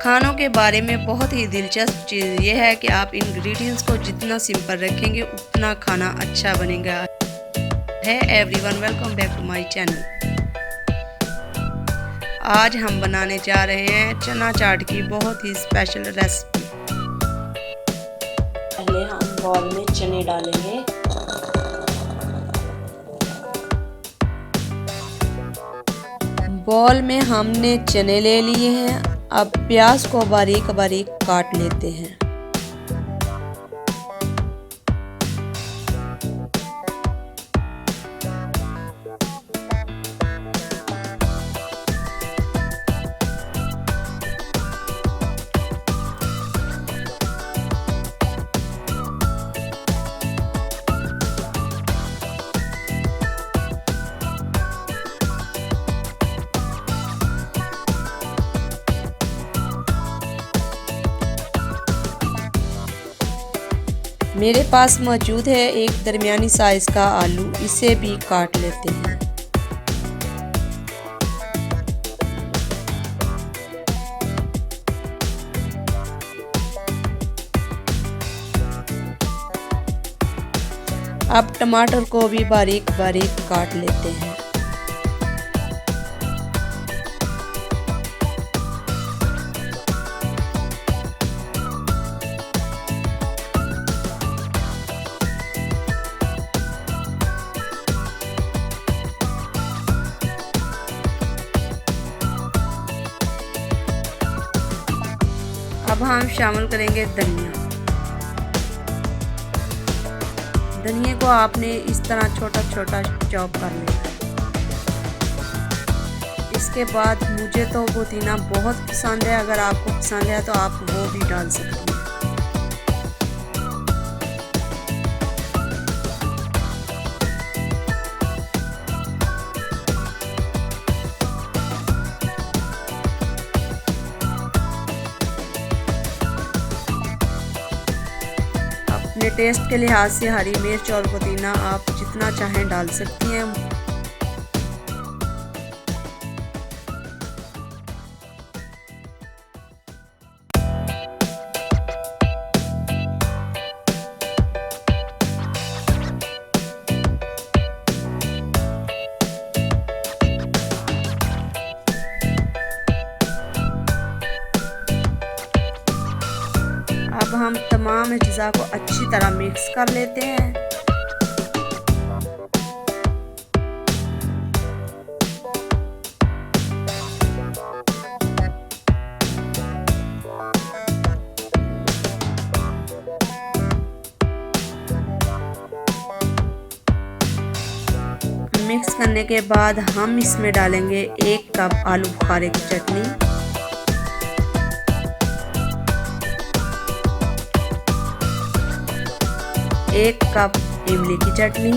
खानों के बारे में बहुत ही दिलचस्प चीज़ ये है कि आप इंग्रेडिएंट्स को जितना सिंपल रखेंगे उतना खाना अच्छा बनेगा। Hi everyone, welcome back to my channel. आज हम बनाने जा रहे हैं चना चाट की बहुत ही स्पेशल रेसिपी। पहले हम बाउल में चने डालेंगे। बाउल में हमने चने ले लिए हैं। अब प्याज को बारीक बारीक काट लेते हैं। मेरे पास मौजूद है एक दरमियानी साइज का आलू, इसे भी काट लेते हैं। अब टमाटर को भी बारीक बारीक काट लेते हैं। अब हम शामिल करेंगे धनिया। धनिया को आपने इस तरह छोटा छोटा चॉप कर लेना। इसके बाद मुझे तो पुदीना बहुत पसंद है, अगर आपको पसंद है तो आप वो भी डाल सकते हैं। अपने टेस्ट के लिहाज से हरी मिर्च और पुदीना आप जितना चाहें डाल सकती हैं। अब हम तमाम अज्जा को अच्छी तरह मिक्स कर लेते हैं। मिक्स करने के बाद हम इसमें डालेंगे 1 कप आलू बुखारे की चटनी, 1 कप इमली की चटनी,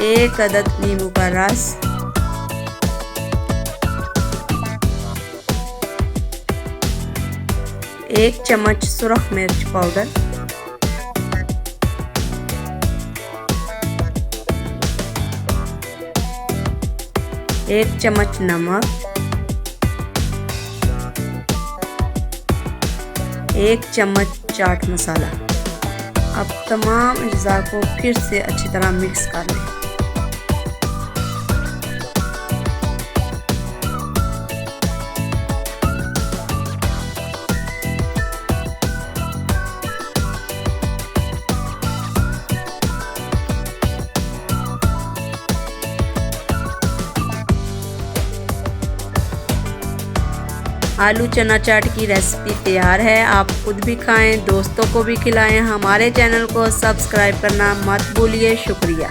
1 अदद नींबू का रस, 1 चम्मच सुरख मिर्च पाउडर, 1 चम्मच नमक, 1 चम्मच चाट मसाला। अब तमाम अज्जा को फिर से अच्छी तरह मिक्स कर लें। आलू चना चाट की रेसिपी तैयार है। आप खुद भी खाएं, दोस्तों को भी खिलाएं। हमारे चैनल को सब्सक्राइब करना मत भूलिए। शुक्रिया।